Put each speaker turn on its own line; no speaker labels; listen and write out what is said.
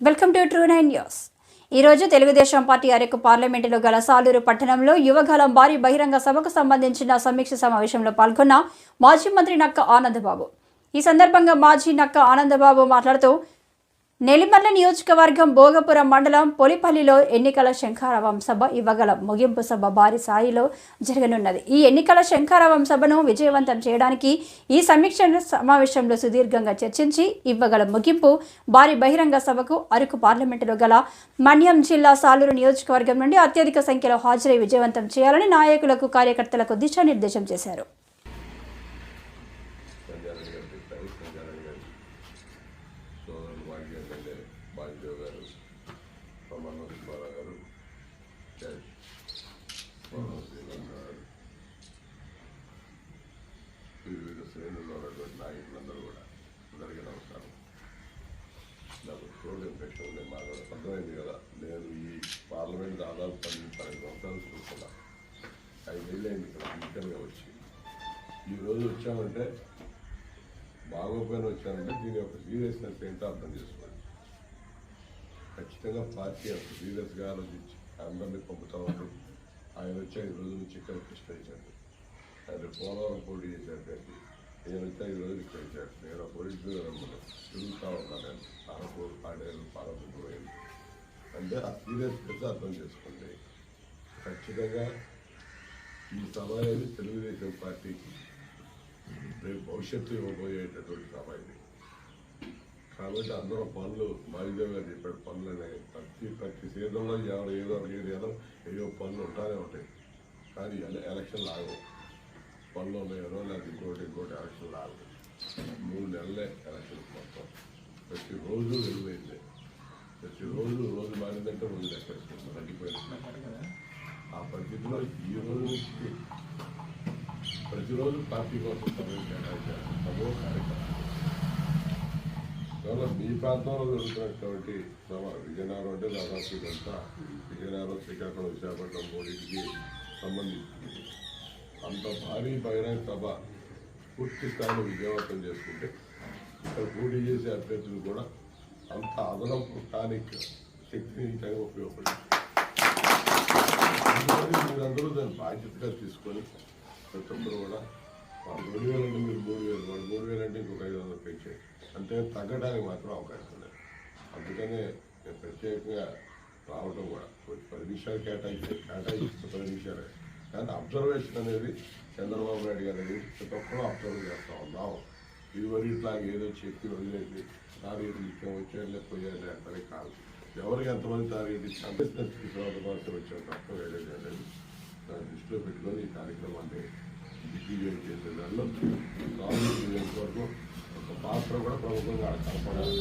Welcome to ట్రూ9 news. ఈరోజు Telugu Desam party Araku పార్లమెంటులో గల సాలూరు పట్టణంలో యువగలం భారీ బహిరంగ సభకు సంబంధించిన సమీక్ష సమావేశంలో పాల్గొన్న మాజీ మంత్రి నక్క ఆనందబాబు. ఈ సందర్భంగా మాజీ నక్క ఆనందబాబు మాట్లాడుతూ నెల్లిమర్ల నియోజకవర్గం భోగపురం మండలం పొలిపల్లిలో ఎన్నికల శంఖారావం సభ ఇవ్వగల ముగింపు సభ భారీ స్థాయిలో జరగనున్నది. ఈ ఎన్నికల శంఖారావం సభను విజయవంతం చేయడానికి ఈ సమీక్ష సమావేశంలో సుదీర్ఘంగా చర్చించి ఇవ్వగల ముగింపు భారీ బహిరంగ సభకు అరకు పార్లమెంటులో గల మన్యం జిల్లా సాలూరు నియోజకవర్గం నుండి అత్యధిక సంఖ్యలో హాజరై విజయవంతం చేయాలని నాయకులకు కార్యకర్తలకు దిశానిర్దేశం చేశారు.
వివిధ శ్రేణుల్లో ఉన్నటువంటి నాయకులందరూ కూడా అందరికీ నమస్కారం. నాకు థ్రోట్ ఇన్ఫెక్షన్ ఉండే మాకు అర్థమైంది కదా. నేను ఈ పార్లమెంట్ దాదాపు 12 సంవత్సరాలు చూస్తున్నా. 5 ఏళ్ళు అయింది ఇక్కడ ఫిజికల్గా వచ్చి. ఈరోజు వచ్చామంటే బాగోపోయిన వచ్చానంటే దీని యొక్క సీరియస్నెస్ ఏంటో అర్థం చేసుకోండి. ఖచ్చితంగా పార్టీ అంత సీరియస్గా ఆలోచించి అందరినీ పంపుతూ ఉంటుంది. ఆయన వచ్చి 5 రోజుల నుంచి ఇక్కడ కృష్ణించాడు. ఆయన పోలవరం పోటీ చేశాడు. నేను వచ్చి 5 రోజులు ఇక్కడ ఇచ్చాడు. నేను పోలీసు తిరుగుతూ ఉన్నాను. నేను పాలపూరు పాడేరు పాలపూరు పోయింది అంటే ఆ సీరియస్నెస్ అర్థం చేసుకోండి. ఖచ్చితంగా ఈ సభ అనేది తెలుగుదేశం పార్టీకి రేపు భవిష్యత్తు ఇవ్వబోయేటటువంటి సభ ఇది. కాబట్టి అందరూ పనులు మాదిదేవ్ గారు చెప్పాడు. పనులు అనేవి ప్రతి సీజన్లో ఏదో పనులు ఉంటానే ఉంటాయి. కానీ ఎలక్షన్లు ఆగవు. పనులు ఉన్నాయో లేకపోతే ఇంకోటి ఎలక్షన్లు ఆగవు. 3 నెలలే ఎలక్షన్ మొత్తం. ప్రతిరోజు వెలువైంది. ప్రతిరోజు రోజు మారిందంటే రోజు లెక్కేసుకుంటాం తగ్గిపోయింది. ఆ పరిస్థితిలో ఈ రోజు నుంచి ప్రతిరోజు పార్టీ కోసం సమయం కేటాయించారు. సమో కార్యక్రమం మీ ప్రాంతంలో జరుగుతున్నటువంటి విజయనగరం అంటే దాదాపు ఇదంతా విజయనగరం, శ్రీకాకుళం, విశాఖపట్నం మూడింటికి సంబంధించింది. అంత భారీ బహిరంగ సభ పూర్తి స్థాయిలో విజయవంతం చేసుకుంటే ఇక్కడ పోటీ చేసే అభ్యర్థులు కూడా అంత అదనపు స్థానిక శక్తిని ఉపయోగపడింది. మీరందరూ దాన్ని బాధ్యతగా తీసుకొని ప్రతి ఒక్కరు కూడా 2,000 అంటే మీరు 3,000, వాడు 3,000 అంటే ఇంకొక 500 పెంచాయి. అంతే తగ్గడానికి మాత్రం అవకాశం లేదు. అందుకనే నేను ప్రత్యేకంగా రావడం కూడా 10 నిమిషాలు కేటాయిస్తే 10 నిమిషాలే. కానీ అబ్జర్వేషన్ అనేది చంద్రబాబు నాయుడు గారు అనేది ప్రతి ఒక్కరూ అబ్జర్వ్ చేస్తూ ఉన్నాం. ఇదివరకు ఇట్లాగే ఏదో చెప్పి వదిలేసి టార్గెట్లు ఇచ్చాం, వచ్చేళ్ళే పోయేది అంతనే కాదు. ఎవరికి ఎంతమంది టార్గెట్ ఇచ్చాం వచ్చాం తప్ప వేరేది అనేది దాన్ని దృష్టిలో పెట్టుకొని ఈ కార్యక్రమాన్ని దిగ్విజయం చేసే దానిలో కాంగ్రెస్ వరకు ఒక పాత్ర కూడా ప్రముఖంగా కనపడాలని